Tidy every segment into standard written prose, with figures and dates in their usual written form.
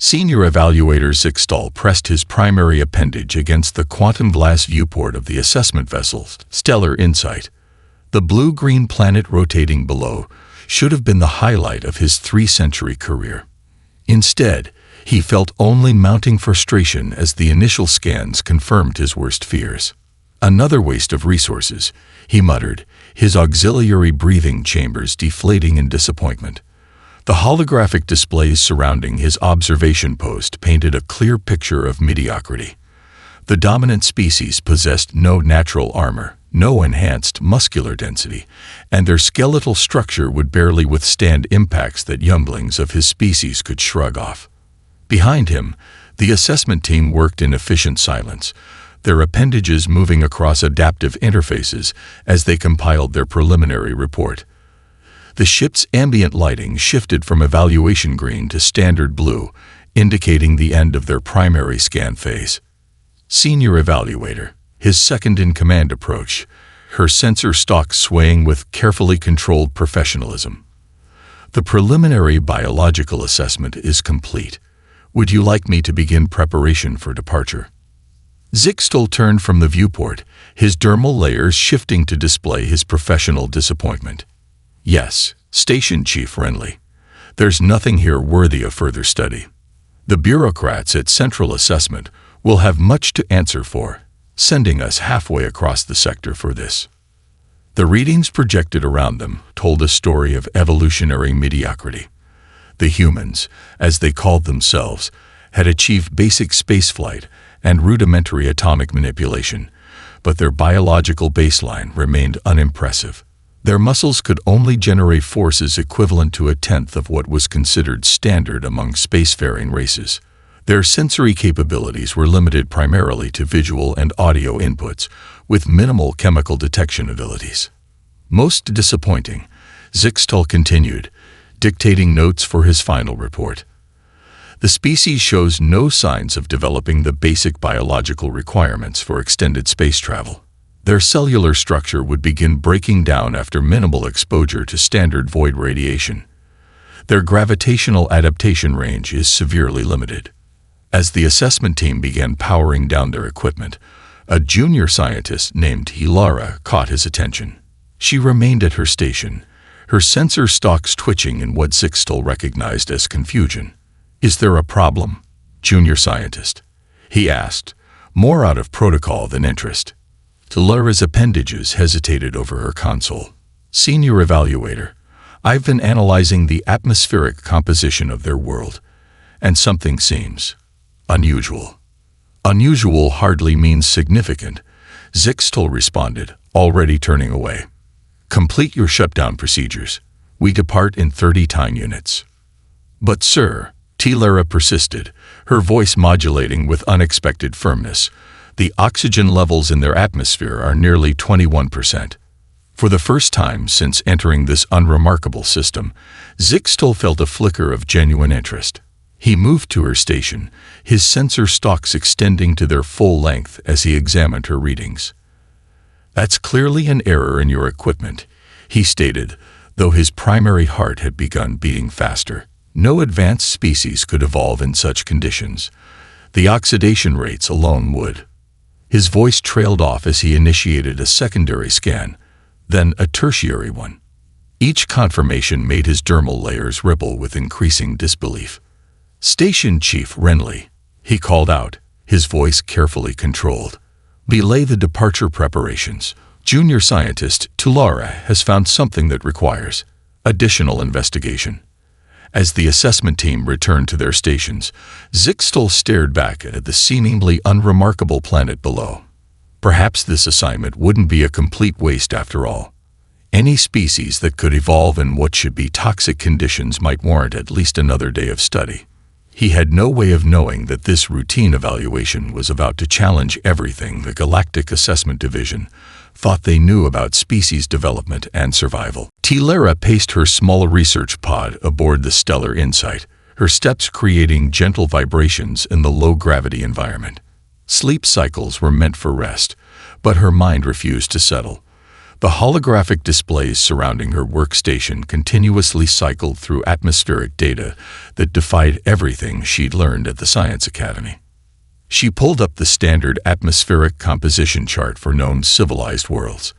Senior Evaluator Zixtal pressed his primary appendage against the quantum glass viewport of the assessment vessel's stellar insight. The blue-green planet rotating below should have been the highlight of his 3-century career. Instead, he felt only mounting frustration as the initial scans confirmed his worst fears. Another waste of resources, he muttered, his auxiliary breathing chambers deflating in disappointment. The holographic displays surrounding his observation post painted a clear picture of mediocrity. The dominant species possessed no natural armor, no enhanced muscular density, and their skeletal structure would barely withstand impacts that younglings of his species could shrug off. Behind him, the assessment team worked in efficient silence, their appendages moving across adaptive interfaces as they compiled their preliminary report. The ship's ambient lighting shifted from evaluation green to standard blue, indicating the end of their primary scan phase. Senior Evaluator, his second-in-command approach, her sensor stalk swaying with carefully controlled professionalism. The preliminary biological assessment is complete. Would you like me to begin preparation for departure? Zixtal turned from the viewport, his dermal layers shifting to display his professional disappointment. Yes, Station Chief Renly. There's nothing here worthy of further study. The bureaucrats at Central Assessment will have much to answer for, sending us halfway across the sector for this. The readings projected around them told a story of evolutionary mediocrity. The humans, as they called themselves, had achieved basic spaceflight and rudimentary atomic manipulation, but their biological baseline remained unimpressive. Their muscles could only generate forces equivalent to 1/10 of what was considered standard among spacefaring races. Their sensory capabilities were limited primarily to visual and audio inputs, with minimal chemical detection abilities. Most disappointing, Zixtal continued, dictating notes for his final report. The species shows no signs of developing the basic biological requirements for extended space travel. Their cellular structure would begin breaking down after minimal exposure to standard void radiation. Their gravitational adaptation range is severely limited. As the assessment team began powering down their equipment, a junior scientist named Hilara caught his attention. She remained at her station, her sensor stalks twitching in what Zixtal recognized as confusion. "Is there a problem, junior scientist?" he asked, more out of protocol than interest. Hilara's appendages hesitated over her console. "Senior Evaluator, I've been analyzing the atmospheric composition of their world, and something seems unusual." "Unusual hardly means significant," Zixtal responded, already turning away. "Complete your shutdown procedures. We depart in 30 time units." "But sir," Hilara persisted, her voice modulating with unexpected firmness, "the oxygen levels in their atmosphere are nearly 21%. For the first time since entering this unremarkable system, Zixtal felt a flicker of genuine interest. He moved to her station, his sensor stalks extending to their full length as he examined her readings. "That's clearly an error in your equipment," he stated, though his primary heart had begun beating faster. No advanced species could evolve in such conditions. The oxidation rates alone would. His voice trailed off as he initiated a secondary scan, then a tertiary one. Each confirmation made his dermal layers ripple with increasing disbelief. "Station Chief Renly," he called out, his voice carefully controlled. "Belay the departure preparations. Junior scientist Hilara has found something that requires additional investigation." As the assessment team returned to their stations, Zixtal stared back at the seemingly unremarkable planet below. Perhaps this assignment wouldn't be a complete waste after all. Any species that could evolve in what should be toxic conditions might warrant at least another day of study. He had no way of knowing that this routine evaluation was about to challenge everything the Galactic Assessment Division thought they knew about species development and survival. Hilara paced her small research pod aboard the Stellar Insight, her steps creating gentle vibrations in the low-gravity environment. Sleep cycles were meant for rest, but her mind refused to settle. The holographic displays surrounding her workstation continuously cycled through atmospheric data that defied everything she'd learned at the Science Academy. She pulled up the standard atmospheric composition chart for known civilized worlds.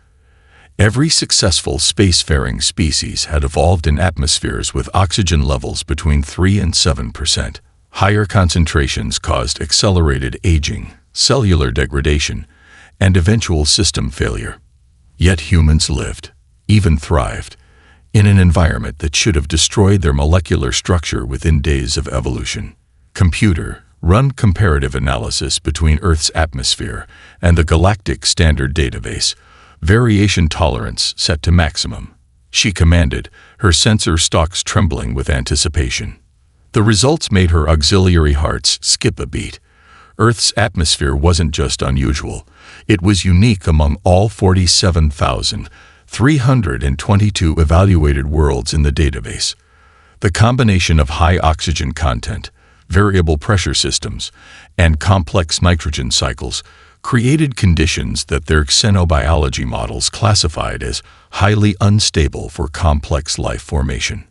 Every successful spacefaring species had evolved in atmospheres with oxygen levels between 3 and 7%. Higher concentrations caused accelerated aging, cellular degradation, and eventual system failure. Yet humans lived, even thrived, in an environment that should have destroyed their molecular structure within days of evolution. Computer, run comparative analysis between Earth's atmosphere and the Galactic Standard Database, variation tolerance set to maximum. She commanded, her sensor stalks trembling with anticipation. The results made her auxiliary hearts skip a beat. Earth's atmosphere wasn't just unusual, it was unique among all 47,322 evaluated worlds in the database. The combination of high oxygen content, variable pressure systems, and complex nitrogen cycles created conditions that their xenobiology models classified as highly unstable for complex life formation.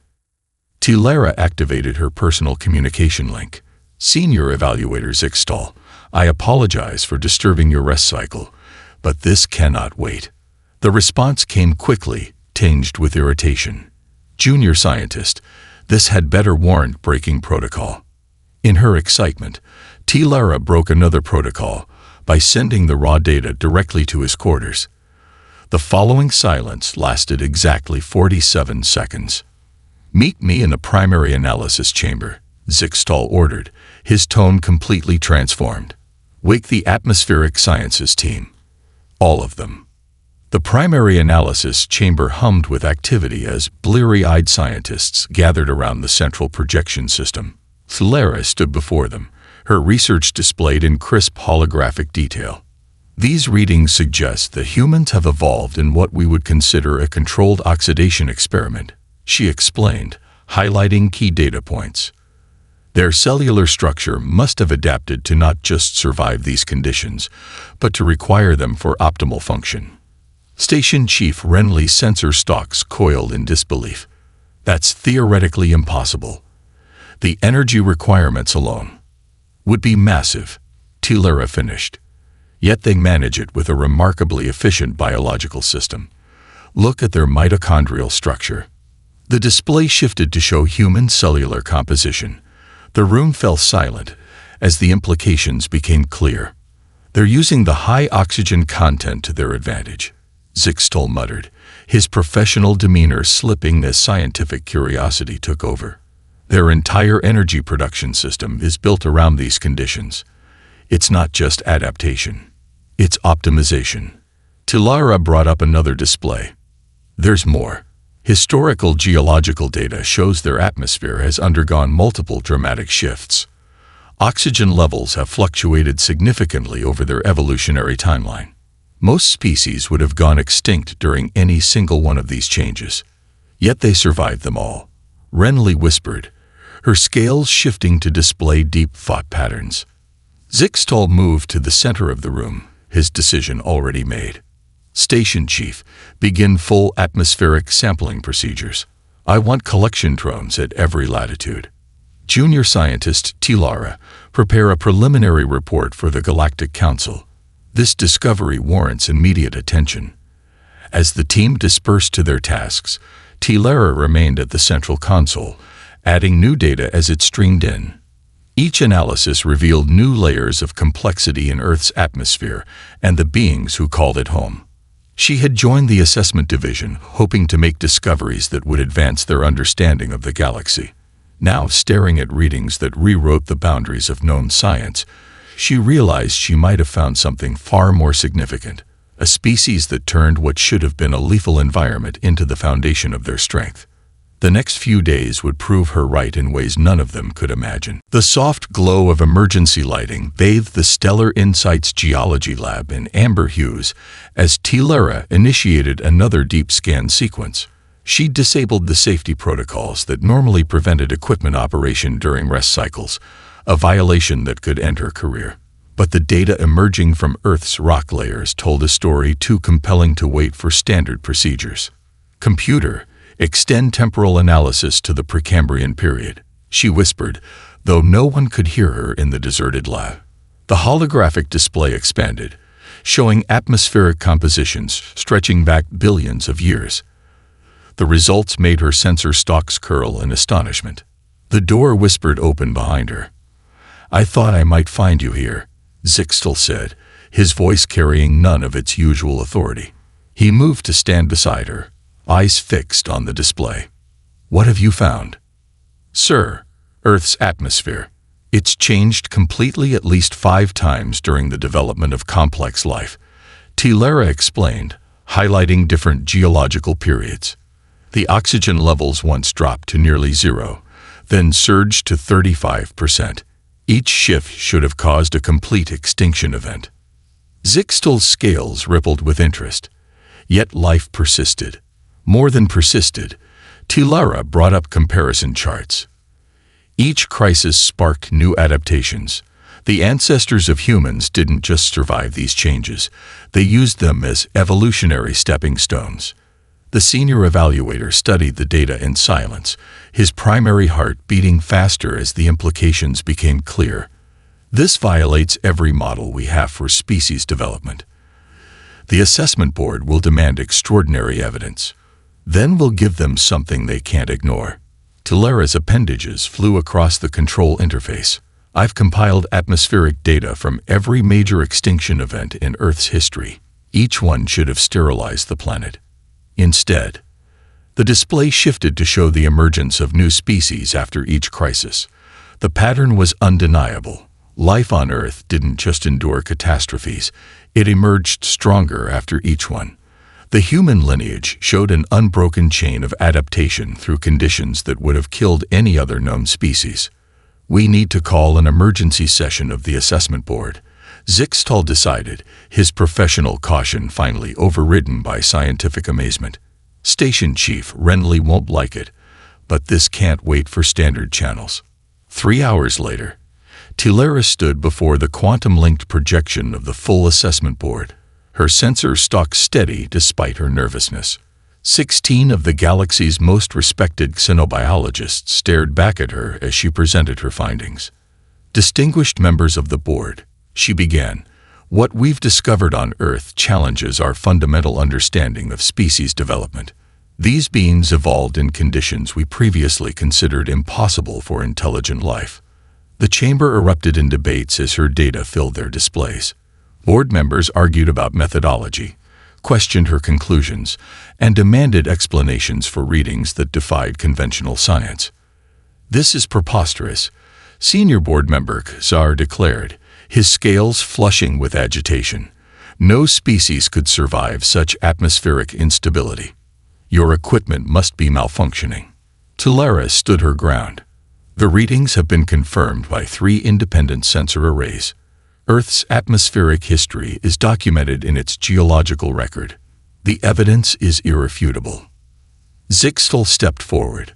Tyranny activated her personal communication link. Senior Evaluator Zixtal, I apologize for disturbing your rest cycle, but this cannot wait. The response came quickly, tinged with irritation. Junior Scientist, this had better warrant breaking protocol. In her excitement, Tyranny broke another protocol by sending the raw data directly to his quarters. The following silence lasted exactly 47 seconds. Meet me in the primary analysis chamber, Zixtal ordered, his tone completely transformed. Wake the atmospheric sciences team. All of them. The primary analysis chamber hummed with activity as bleary-eyed scientists gathered around the central projection system. Tyranny stood before them, her research displayed in crisp holographic detail. These readings suggest that humans have evolved in what we would consider a controlled oxidation experiment, she explained, highlighting key data points. Their cellular structure must have adapted to not just survive these conditions, but to require them for optimal function. Station Chief Renly's sensor stalks coiled in disbelief. That's theoretically impossible. The energy requirements alone would be massive, Tyranny finished. Yet they manage it with a remarkably efficient biological system. Look at their mitochondrial structure. The display shifted to show human cellular composition. The room fell silent as the implications became clear. They're using the high oxygen content to their advantage, Zixtal muttered, his professional demeanor slipping as scientific curiosity took over. Their entire energy production system is built around these conditions. It's not just adaptation, it's optimization. Tyranny brought up another display. There's more. Historical geological data shows their atmosphere has undergone multiple dramatic shifts. Oxygen levels have fluctuated significantly over their evolutionary timeline. Most species would have gone extinct during any single one of these changes. Yet they survived them all, Renly whispered, her scales shifting to display deep thought patterns. Zixtal moved to the center of the room, his decision already made. Station Chief, begin full atmospheric sampling procedures. I want collection drones at every latitude. Junior Scientist Tyranny, prepare a preliminary report for the Galactic Council. This discovery warrants immediate attention. As the team dispersed to their tasks, Tyranny remained at the central console, adding new data as it streamed in. Each analysis revealed new layers of complexity in Earth's atmosphere and the beings who called it home. She had joined the assessment division, hoping to make discoveries that would advance their understanding of the galaxy. Now, staring at readings that rewrote the boundaries of known science, she realized she might have found something far more significant, a species that turned what should have been a lethal environment into the foundation of their strength. The next few days would prove her right in ways none of them could imagine. The soft glow of emergency lighting bathed the Stellar Insights Geology Lab in amber hues as Tyranny initiated another deep scan sequence. She disabled the safety protocols that normally prevented equipment operation during rest cycles, a violation that could end her career. but the data emerging from Earth's rock layers told a story too compelling to wait for standard procedures. "Computer, extend temporal analysis to the Precambrian period," she whispered, though no one could hear her in the deserted lab. The holographic display expanded, showing atmospheric compositions stretching back billions of years. The results made her sensor stalks curl in astonishment. The door whispered open behind her. "I thought I might find you here," Zixtel said, his voice carrying none of its usual authority. He moved to stand beside her, eyes fixed on the display. "What have you found?" "Sir, Earth's atmosphere. It's changed completely at least 5 times during the development of complex life," Tilara explained, highlighting different geological periods. The oxygen levels once dropped to nearly 0, then surged to 35%. Each shift should have caused a complete extinction event. Zixtel's scales rippled with interest. Yet life persisted. More than persisted, Tilara brought up comparison charts. Each crisis sparked new adaptations. The ancestors of humans didn't just survive these changes, they used them as evolutionary stepping stones. The senior evaluator studied the data in silence, his primary heart beating faster as the implications became clear. This violates every model we have for species development. The assessment board will demand extraordinary evidence. Then we'll give them something they can't ignore. Tilara's appendages flew across the control interface. "I've compiled atmospheric data from every major extinction event in Earth's history. Each one should have sterilized the planet. Instead, the display shifted to show the emergence of new species after each crisis. The pattern was undeniable. Life on Earth didn't just endure catastrophes, it emerged stronger after each one. The human lineage showed an unbroken chain of adaptation through conditions that would have killed any other known species. We need to call an emergency session of the assessment board," Zixtel decided, his professional caution finally overridden by scientific amazement. "Station Chief Renly won't like it, but this can't wait for standard channels." 3 hours later, Tilara stood before the quantum-linked projection of the full assessment board. Her sensor stalked steady despite her nervousness. 16 of the galaxy's most respected xenobiologists stared back at her as she presented her findings. "Distinguished members of the board," she began, "what we've discovered on Earth challenges our fundamental understanding of species development. These beings evolved in conditions we previously considered impossible for intelligent life." The chamber erupted in debates as her data filled their displays. Board members argued about methodology, questioned her conclusions, and demanded explanations for readings that defied conventional science. "This is preposterous," senior board member Kazar declared, his scales flushing with agitation. "No species could survive such atmospheric instability. Your equipment must be malfunctioning." Tilara stood her ground. "The readings have been confirmed by 3 independent sensor arrays. Earth's atmospheric history is documented in its geological record. The evidence is irrefutable." Zixtel stepped forward.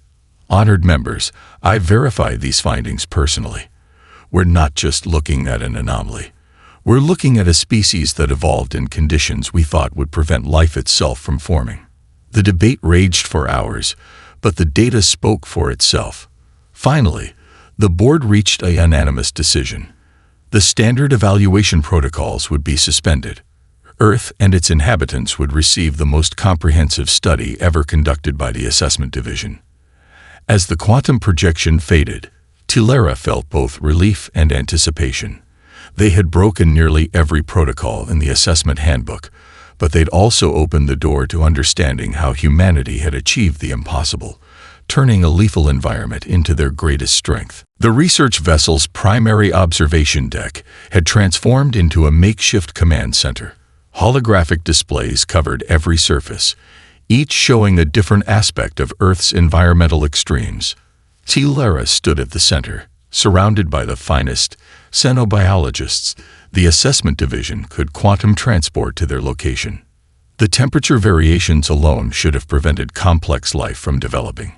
"Honored members, I verified these findings personally. We're not just looking at an anomaly. We're looking at a species that evolved in conditions we thought would prevent life itself from forming." The debate raged for hours, but the data spoke for itself. Finally, the board reached a unanimous decision. The standard evaluation protocols would be suspended. Earth and its inhabitants would receive the most comprehensive study ever conducted by the Assessment Division. As the quantum projection faded, Tilara felt both relief and anticipation. They had broken nearly every protocol in the assessment handbook, but they'd also opened the door to understanding how humanity had achieved the impossible, turning a lethal environment into their greatest strength. The research vessel's primary observation deck had transformed into a makeshift command center. Holographic displays covered every surface, each showing a different aspect of Earth's environmental extremes. Tilara stood at the center, surrounded by the finest xenobiologists the assessment division could quantum transport to their location. The temperature variations alone should have prevented complex life from developing,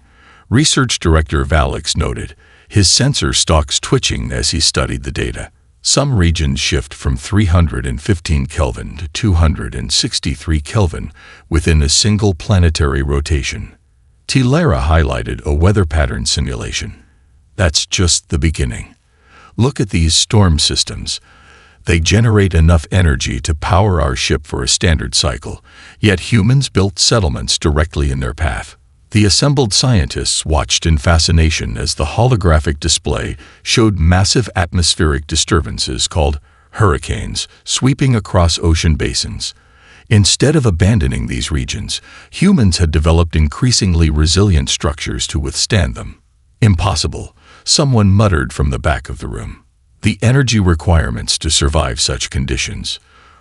Research Director Valix noted, his sensor stalks twitching as he studied the data. Some regions shift from 315 Kelvin to 263 Kelvin within a single planetary rotation. Tyranny highlighted a weather pattern simulation. That's just the beginning. Look at these storm systems. They generate enough energy to power our ship for a standard cycle, yet humans built settlements directly in their path. The assembled scientists watched in fascination as the holographic display showed massive atmospheric disturbances called hurricanes sweeping across ocean basins. Instead of abandoning these regions, humans had developed increasingly resilient structures to withstand them. Impossible, someone muttered from the back of the room. The energy requirements to survive such conditions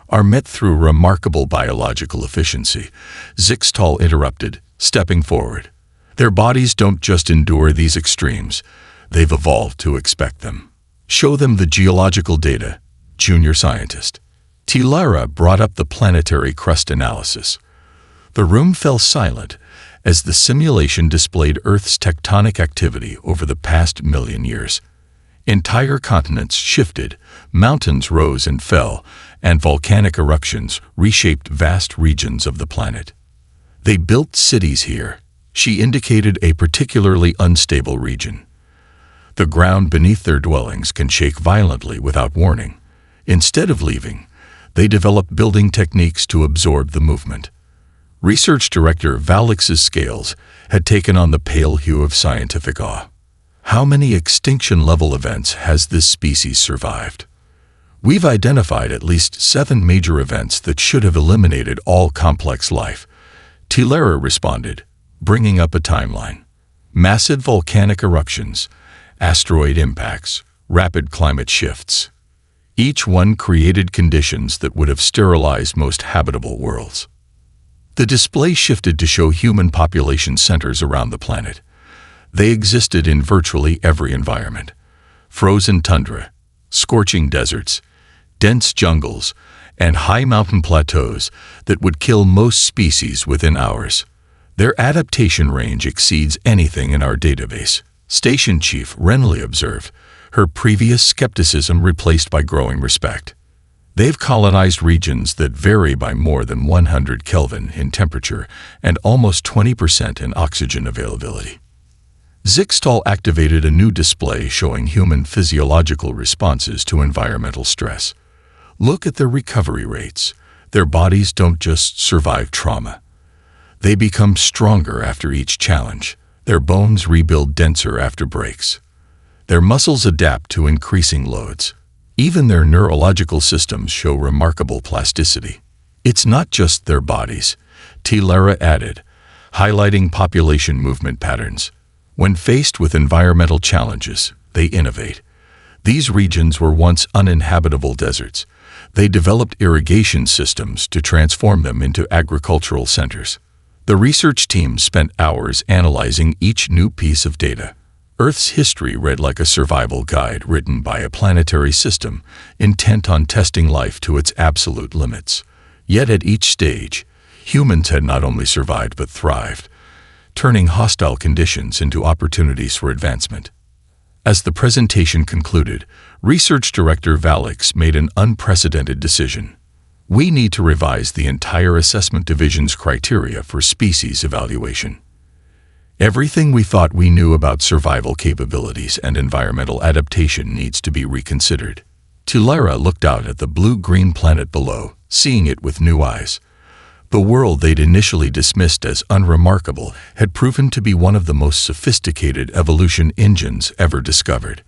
are met through remarkable biological efficiency. Zixtal interrupted, stepping forward. Their bodies don't just endure these extremes, they've evolved to expect them. Show them the geological data, junior scientist. Tyranny brought up the planetary crust analysis. The room fell silent as the simulation displayed Earth's tectonic activity over the past million years. Entire continents shifted, mountains rose and fell, and volcanic eruptions reshaped vast regions of the planet. They built cities here. She indicated a particularly unstable region. The ground beneath their dwellings can shake violently without warning. Instead of leaving, they developed building techniques to absorb the movement. Research Director Valix's scales had taken on the pale hue of scientific awe. How many extinction-level events has this species survived? We've identified at least 7 major events that should have eliminated all complex life. Tyranny responded, bringing up a timeline. Massive volcanic eruptions, asteroid impacts, rapid climate shifts. Each one created conditions that would have sterilized most habitable worlds. The display shifted to show human population centers around the planet. They existed in virtually every environment. Frozen tundra, scorching deserts, dense jungles, and high mountain plateaus that would kill most species within hours. Their adaptation range exceeds anything in our database. Station Chief Renly observed, her previous skepticism replaced by growing respect. They've colonized regions that vary by more than 100 Kelvin in temperature and almost 20% in oxygen availability. Zixtal activated a new display showing human physiological responses to environmental stress. Look at their recovery rates. Their bodies don't just survive trauma. They become stronger after each challenge. Their bones rebuild denser after breaks. Their muscles adapt to increasing loads. Even their neurological systems show remarkable plasticity. It's not just their bodies, Tyranny added, highlighting population movement patterns. When faced with environmental challenges, they innovate. These regions were once uninhabitable deserts. They developed irrigation systems to transform them into agricultural centers. The research team spent hours analyzing each new piece of data. Earth's history read like a survival guide written by a planetary system, intent on testing life to its absolute limits. Yet at each stage, humans had not only survived but thrived, turning hostile conditions into opportunities for advancement. As the presentation concluded, Research Director Valix made an unprecedented decision. We need to revise the entire assessment division's criteria for species evaluation. Everything we thought we knew about survival capabilities and environmental adaptation needs to be reconsidered. Tyranny looked out at the blue-green planet below, seeing it with new eyes. The world they'd initially dismissed as unremarkable had proven to be one of the most sophisticated evolution engines ever discovered.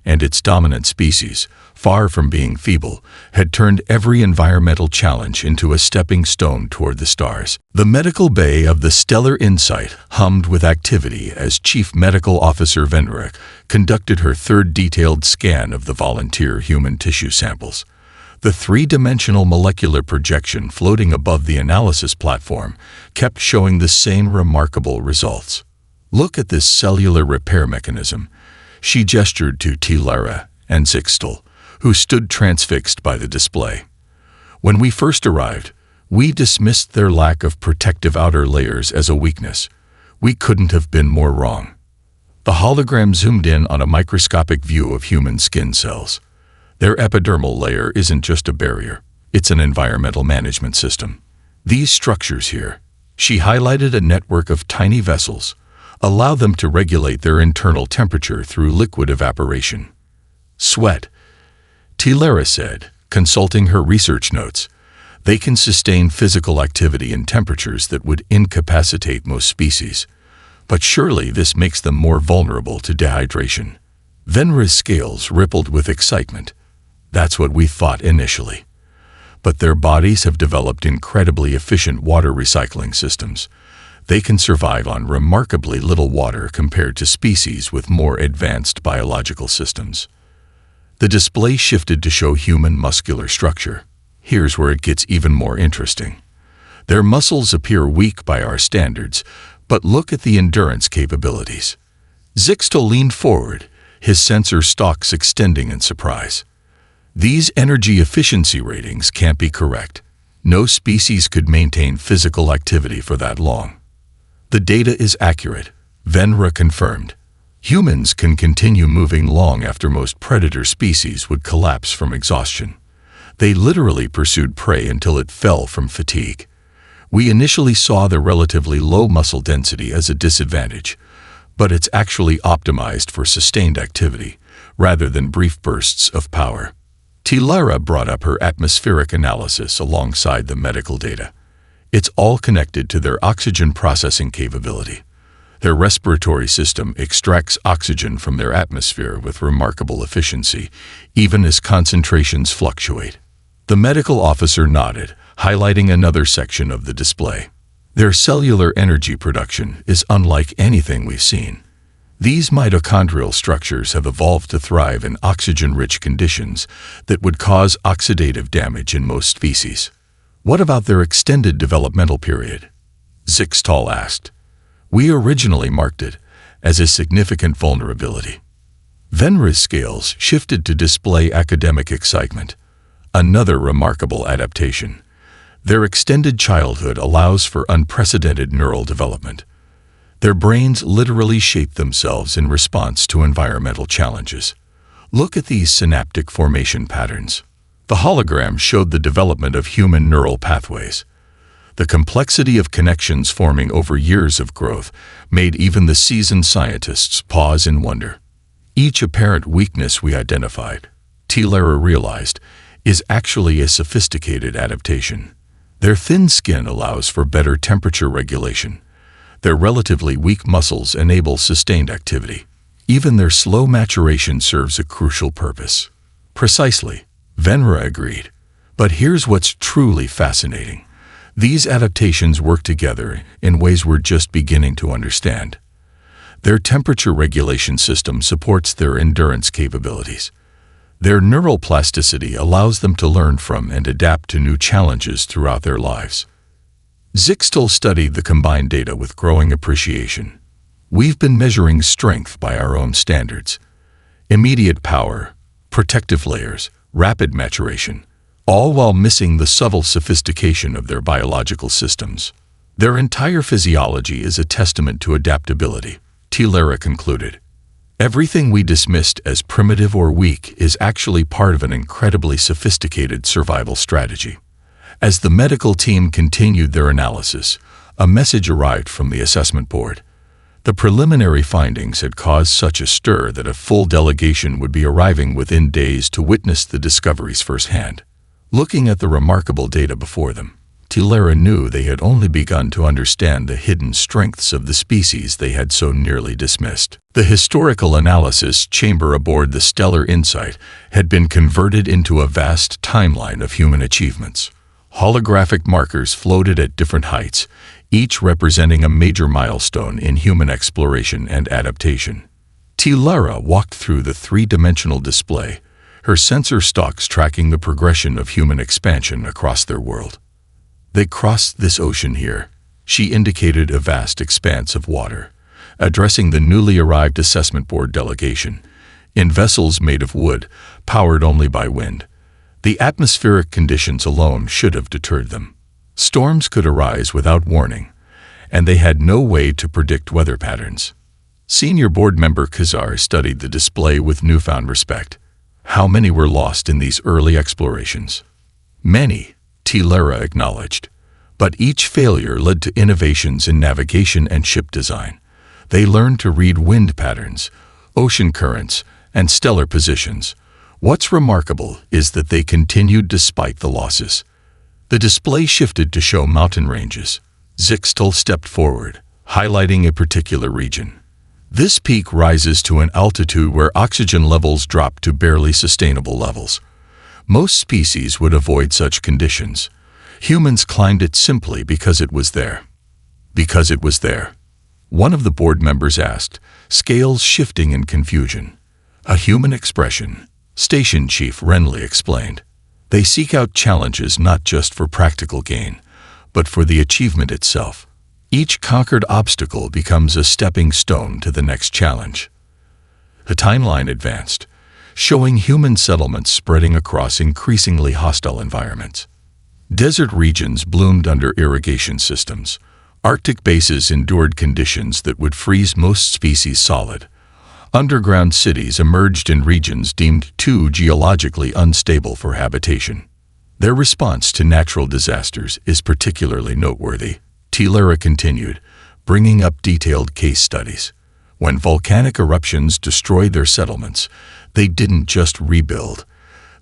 And its dominant species, far from being feeble, had turned every environmental challenge into a stepping stone toward the stars. The medical bay of the Stellar Insight hummed with activity as Chief Medical Officer Venrick conducted her third detailed scan of the volunteer human tissue samples. The three-dimensional molecular projection floating above the analysis platform kept showing the same remarkable results. Look at this cellular repair mechanism. She gestured to Tyranny and Zixtal, who stood transfixed by the display. When we first arrived, we dismissed their lack of protective outer layers as a weakness. We couldn't have been more wrong. The hologram zoomed in on a microscopic view of human skin cells. Their epidermal layer isn't just a barrier, it's an environmental management system. These structures here, she highlighted a network of tiny vessels, allow them to regulate their internal temperature through liquid evaporation. Sweat, Tyranny said, consulting her research notes. They can sustain physical activity in temperatures that would incapacitate most species. But surely this makes them more vulnerable to dehydration. Venra's scales rippled with excitement. That's what we thought initially. But their bodies have developed incredibly efficient water recycling systems. They can survive on remarkably little water compared to species with more advanced biological systems. The display shifted to show human muscular structure. Here's where it gets even more interesting. Their muscles appear weak by our standards, but look at the endurance capabilities. Zixtal leaned forward, his sensor stalks extending in surprise. These energy efficiency ratings can't be correct. No species could maintain physical activity for that long. The data is accurate, Venra confirmed. Humans can continue moving long after most predator species would collapse from exhaustion. They literally pursued prey until it fell from fatigue. We initially saw the relatively low muscle density as a disadvantage, but it's actually optimized for sustained activity, rather than brief bursts of power. Tyranny brought up her atmospheric analysis alongside the medical data. It's all connected to their oxygen processing capability. Their respiratory system extracts oxygen from their atmosphere with remarkable efficiency, even as concentrations fluctuate. The medical officer nodded, highlighting another section of the display. Their cellular energy production is unlike anything we've seen. These mitochondrial structures have evolved to thrive in oxygen-rich conditions that would cause oxidative damage in most species. What about their extended developmental period? Zixtal asked. We originally marked it as a significant vulnerability. Venra's scales shifted to display academic excitement. Another remarkable adaptation. Their extended childhood allows for unprecedented neural development. Their brains literally shape themselves in response to environmental challenges. Look at these synaptic formation patterns. The hologram showed the development of human neural pathways. The complexity of connections forming over years of growth made even the seasoned scientists pause in wonder. Each apparent weakness we identified, Tyranny realized, is actually a sophisticated adaptation. Their thin skin allows for better temperature regulation. Their relatively weak muscles enable sustained activity. Even their slow maturation serves a crucial purpose. Precisely, Venra agreed. But here's what's truly fascinating. These adaptations work together in ways we're just beginning to understand. Their temperature regulation system supports their endurance capabilities. Their neural plasticity allows them to learn from and adapt to new challenges throughout their lives. Zixtal studied the combined data with growing appreciation. We've been measuring strength by our own standards. Immediate power, protective layers, rapid maturation, all while missing the subtle sophistication of their biological systems. Their entire physiology is a testament to adaptability, Tyranny concluded. Everything we dismissed as primitive or weak is actually part of an incredibly sophisticated survival strategy. As the medical team continued their analysis, a message arrived from the assessment board. The preliminary findings had caused such a stir that a full delegation would be arriving within days to witness the discoveries firsthand. Looking at the remarkable data before them, Tyranny knew they had only begun to understand the hidden strengths of the species they had so nearly dismissed. The historical analysis chamber aboard the Stellar Insight had been converted into a vast timeline of human achievements. Holographic markers floated at different heights, each representing a major milestone in human exploration and adaptation. Tyranny walked through the three-dimensional display, her sensor stalks tracking the progression of human expansion across their world. They crossed this ocean here. She indicated a vast expanse of water, addressing the newly arrived assessment board delegation, in vessels made of wood, powered only by wind. The atmospheric conditions alone should have deterred them. Storms could arise without warning, and they had no way to predict weather patterns. Senior board member Kazar studied the display with newfound respect. How many were lost in these early explorations? Many, Tilera acknowledged. But each failure led to innovations in navigation and ship design. They learned to read wind patterns, ocean currents, and stellar positions. What's remarkable is that they continued despite the losses. The display shifted to show mountain ranges. Zixtal stepped forward, highlighting a particular region. This peak rises to an altitude where oxygen levels drop to barely sustainable levels. Most species would avoid such conditions. Humans climbed it simply because it was there. Because it was there. One of the board members asked, scales shifting in confusion. A human expression, Station Chief Renly explained. They seek out challenges not just for practical gain, but for the achievement itself. Each conquered obstacle becomes a stepping stone to the next challenge. The timeline advanced, showing human settlements spreading across increasingly hostile environments. Desert regions bloomed under irrigation systems. Arctic bases endured conditions that would freeze most species solid. Underground cities emerged in regions deemed too geologically unstable for habitation. Their response to natural disasters is particularly noteworthy. Tilera continued, bringing up detailed case studies. When volcanic eruptions destroyed their settlements, they didn't just rebuild.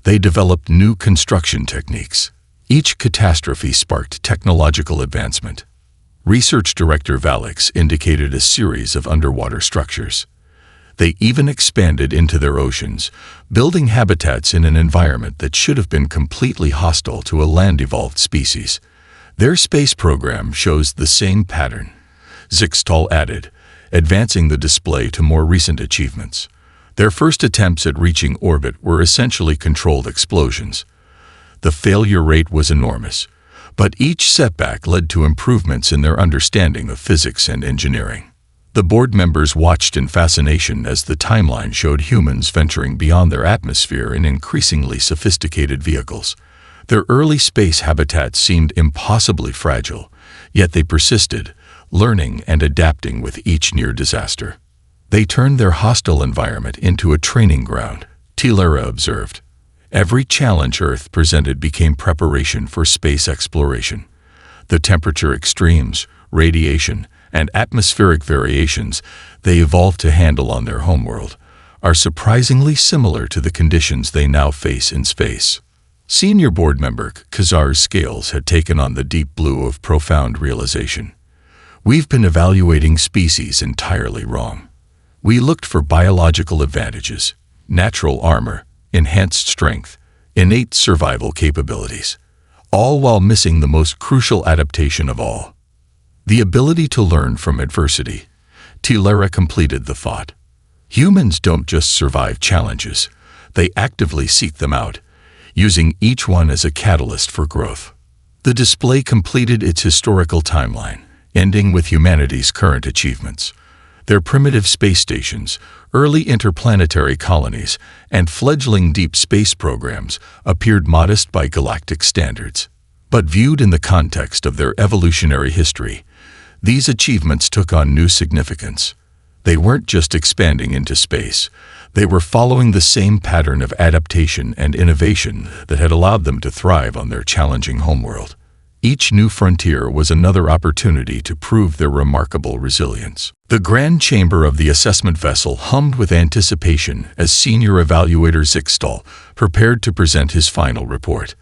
They developed new construction techniques. Each catastrophe sparked technological advancement. Research Director Valix indicated a series of underwater structures. They even expanded into their oceans, building habitats in an environment that should have been completely hostile to a land-evolved species. Their space program shows the same pattern, Zixtal added, advancing the display to more recent achievements. Their first attempts at reaching orbit were essentially controlled explosions. The failure rate was enormous, but each setback led to improvements in their understanding of physics and engineering. The board members watched in fascination as the timeline showed humans venturing beyond their atmosphere in increasingly sophisticated vehicles. Their early space habitats seemed impossibly fragile, yet they persisted, learning and adapting with each near disaster. They turned their hostile environment into a training ground, Tilera observed. Every challenge Earth presented became preparation for space exploration. The temperature extremes, radiation, and atmospheric variations they evolved to handle on their homeworld are surprisingly similar to the conditions they now face in space. Senior board member Khazar's scales had taken on the deep blue of profound realization. We've been evaluating species entirely wrong. We looked for biological advantages, natural armor, enhanced strength, innate survival capabilities, all while missing the most crucial adaptation of all. The ability to learn from adversity. Tilera completed the thought. Humans don't just survive challenges, they actively seek them out, using each one as a catalyst for growth. The display completed its historical timeline, ending with humanity's current achievements. Their primitive space stations, early interplanetary colonies, and fledgling deep space programs appeared modest by galactic standards. But viewed in the context of their evolutionary history, these achievements took on new significance. They weren't just expanding into space. They were following the same pattern of adaptation and innovation that had allowed them to thrive on their challenging homeworld. Each new frontier was another opportunity to prove their remarkable resilience. The grand chamber of the assessment vessel hummed with anticipation as Senior Evaluator Zixtal prepared to present his final report.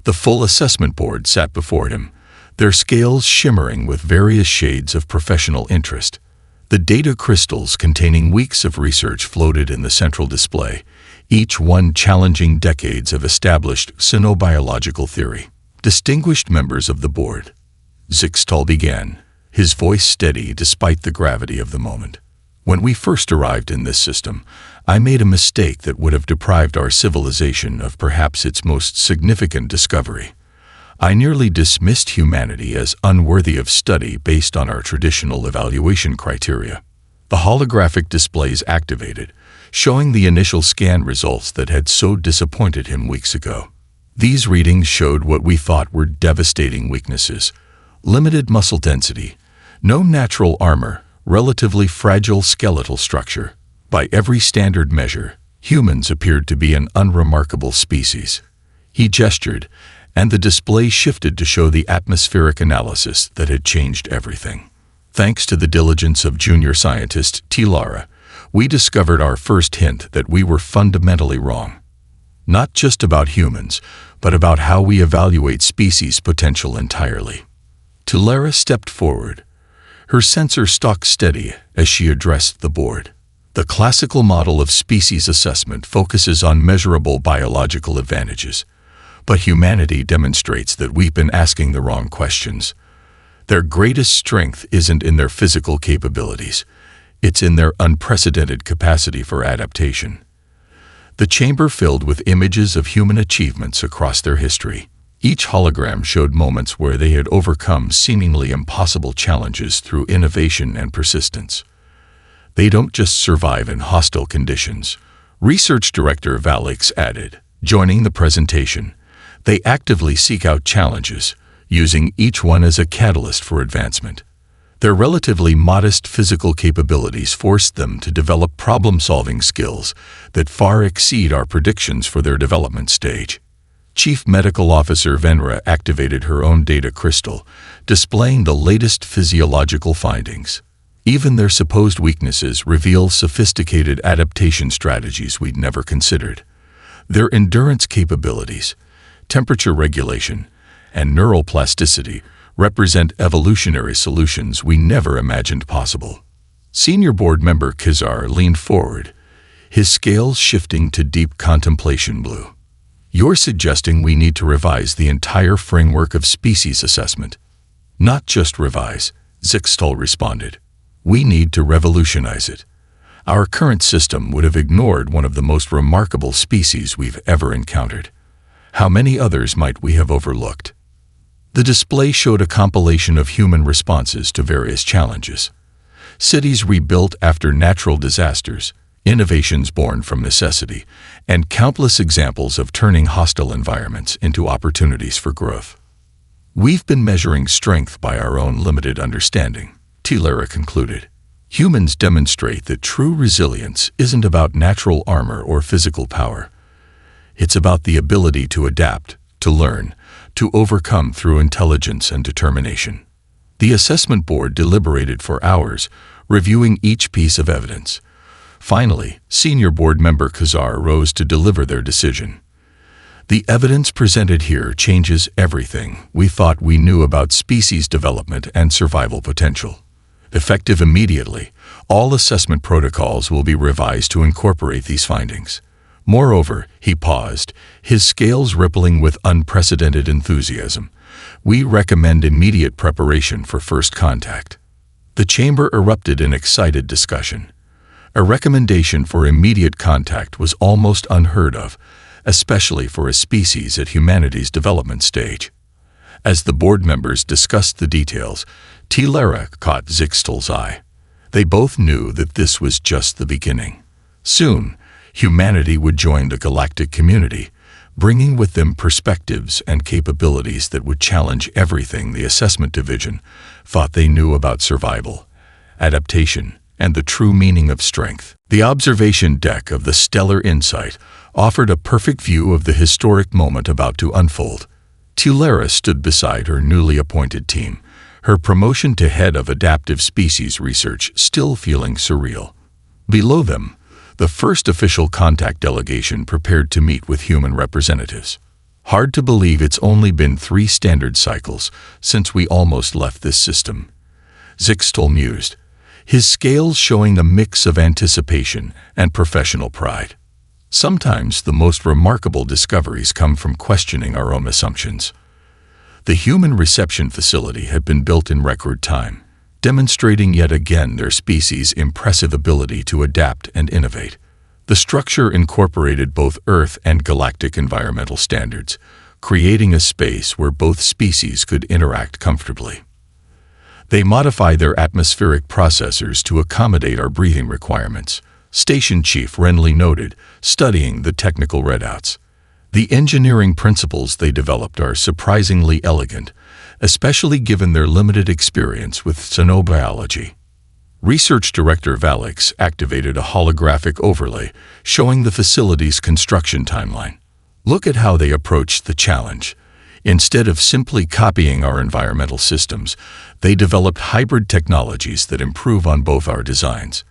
The full assessment board sat before him, their scales shimmering with various shades of professional interest. The data crystals containing weeks of research floated in the central display, each one challenging decades of established xenobiological theory. Distinguished members of the board, Zixtal began, his voice steady despite the gravity of the moment. When we first arrived in this system, I made a mistake that would have deprived our civilization of perhaps its most significant discovery. I nearly dismissed humanity as unworthy of study based on our traditional evaluation criteria. The holographic displays activated, showing the initial scan results that had so disappointed him weeks ago. These readings showed what we thought were devastating weaknesses: limited muscle density, no natural armor, relatively fragile skeletal structure. By every standard measure, Humans appeared to be an unremarkable species. He gestured, and the display shifted to show the atmospheric analysis that had changed everything. Thanks to the diligence of junior scientist Tyranny, we discovered our first hint that we were fundamentally wrong. Not just about humans, but about how we evaluate species potential entirely. Tyranny stepped forward, her sensor stock steady as she addressed the board. The classical model of species assessment focuses on measurable biological advantages, but humanity demonstrates that we've been asking the wrong questions. Their greatest strength isn't in their physical capabilities, it's in their unprecedented capacity for adaptation. The chamber filled with images of human achievements across their history. Each hologram showed moments where they had overcome seemingly impossible challenges through innovation and persistence. They don't just survive in hostile conditions. Research Director Valix added, joining the presentation. They actively seek out challenges, using each one as a catalyst for advancement. Their relatively modest physical capabilities forced them to develop problem-solving skills that far exceed our predictions for their development stage. Chief Medical Officer Venra activated her own data crystal, displaying the latest physiological findings. Even their supposed weaknesses reveal sophisticated adaptation strategies we'd never considered. Their endurance capabilities, temperature regulation, and neural plasticity represent evolutionary solutions we never imagined possible. Senior board member Kizar leaned forward, his scales shifting to deep contemplation blue. You're suggesting we need to revise the entire framework of species assessment. Not just revise, Zixtal responded. We need to revolutionize it. Our current system would have ignored one of the most remarkable species we've ever encountered. How many others might we have overlooked? The display showed a compilation of human responses to various challenges. Cities rebuilt after natural disasters, innovations born from necessity, and countless examples of turning hostile environments into opportunities for growth. We've been measuring strength by our own limited understanding, Tyranny concluded. Humans demonstrate that true resilience isn't about natural armor or physical power. It's about the ability to adapt, to learn, to overcome through intelligence and determination. The assessment board deliberated for hours, reviewing each piece of evidence. Finally, senior board member Kazar rose to deliver their decision. The evidence presented here changes everything we thought we knew about species development and survival potential. Effective immediately, all assessment protocols will be revised to incorporate these findings. Moreover, he paused, his scales rippling with unprecedented enthusiasm. We recommend immediate preparation for first contact. The chamber erupted in excited discussion. A recommendation for immediate contact was almost unheard of, especially for a species at humanity's development stage. As the board members discussed the details, Tyranny caught Zixtal's eye. They both knew that this was just the beginning. Soon, humanity would join the galactic community, bringing with them perspectives and capabilities that would challenge everything the assessment division thought they knew about survival, adaptation, and the true meaning of strength. The observation deck of the Stellar Insight offered a perfect view of the historic moment about to unfold. Tyranny stood beside her newly appointed team, her promotion to head of adaptive species research still feeling surreal. Below them, the first official contact delegation prepared to meet with human representatives. Hard to believe it's only been 3 standard cycles since we almost left this system. Zixtal mused, his scales showing a mix of anticipation and professional pride. Sometimes the most remarkable discoveries come from questioning our own assumptions. The human reception facility had been built in record time, demonstrating yet again their species' impressive ability to adapt and innovate. The structure incorporated both Earth and galactic environmental standards, creating a space where both species could interact comfortably. They modified their atmospheric processors to accommodate our breathing requirements, Station Chief Renly noted, studying the technical readouts. The engineering principles they developed are surprisingly elegant, especially given their limited experience with xenobiology. Research Director Valix activated a holographic overlay showing the facility's construction timeline. Look at how they approached the challenge. Instead of simply copying our environmental systems, they developed hybrid technologies that improve on both our designs.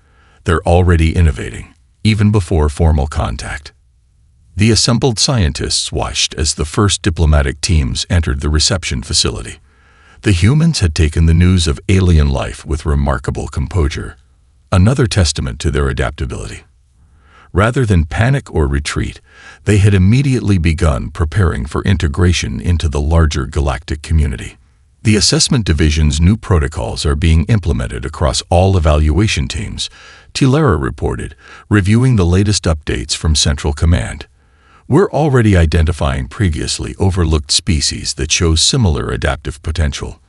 They're already innovating, even before formal contact. The assembled scientists watched as the first diplomatic teams entered the reception facility. The humans had taken the news of alien life with remarkable composure, another testament to their adaptability. Rather than panic or retreat, they had immediately begun preparing for integration into the larger galactic community. The assessment division's new protocols are being implemented across all evaluation teams, Tilera reported, reviewing the latest updates from Central Command. We're already identifying previously overlooked species that show similar adaptive potential.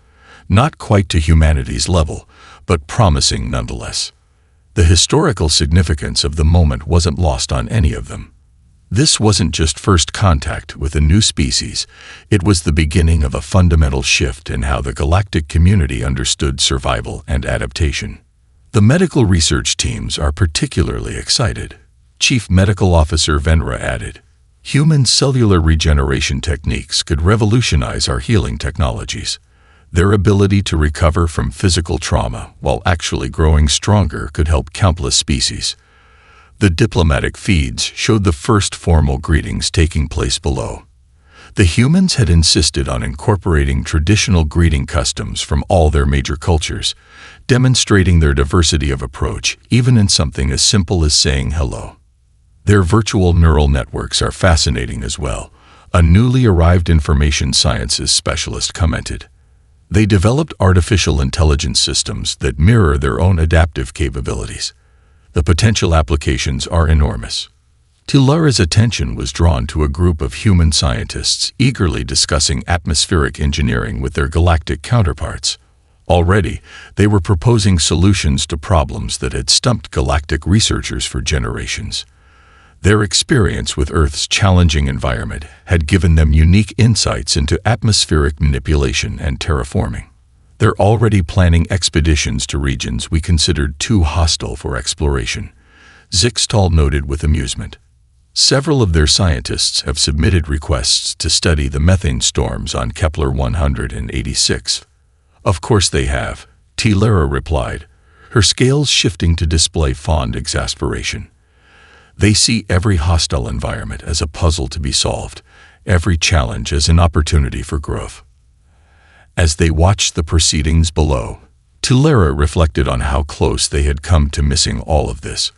Not quite to humanity's level, but promising nonetheless. The historical significance of the moment wasn't lost on any of them. This wasn't just first contact with a new species, it was the beginning of a fundamental shift in how the galactic community understood survival and adaptation. The medical research teams are particularly excited. Chief Medical Officer Venra added, "Human cellular regeneration techniques could revolutionize our healing technologies. Their ability to recover from physical trauma while actually growing stronger could help countless species." The diplomatic feeds showed the first formal greetings taking place below. The humans had insisted on incorporating traditional greeting customs from all their major cultures, demonstrating their diversity of approach even in something as simple as saying hello. Their virtual neural networks are fascinating as well, a newly arrived information sciences specialist commented. They developed artificial intelligence systems that mirror their own adaptive capabilities. The potential applications are enormous. Tilara's attention was drawn to a group of human scientists eagerly discussing atmospheric engineering with their galactic counterparts. Already, they were proposing solutions to problems that had stumped galactic researchers for generations. Their experience with Earth's challenging environment had given them unique insights into atmospheric manipulation and terraforming. They're already planning expeditions to regions we considered too hostile for exploration, Zixtal noted with amusement. Several of their scientists have submitted requests to study the methane storms on Kepler 186. Of course they have, Tilera replied, her scales shifting to display fond exasperation. They see every hostile environment as a puzzle to be solved, every challenge as an opportunity for growth. As they watched the proceedings below, Tilera reflected on how close they had come to missing all of this.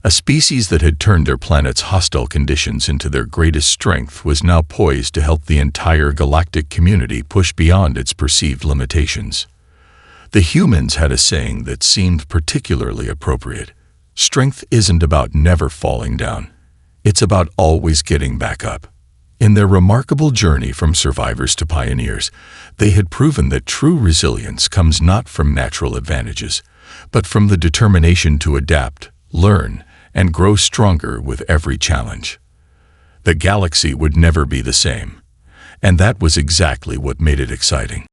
A species that had turned their planet's hostile conditions into their greatest strength was now poised to help the entire galactic community push beyond its perceived limitations. The humans had a saying that seemed particularly appropriate. Strength isn't about never falling down. It's about always getting back up. In their remarkable journey from survivors to pioneers, they had proven that true resilience comes not from natural advantages, but from the determination to adapt, learn, and grow stronger with every challenge. The galaxy would never be the same, and that was exactly what made it exciting.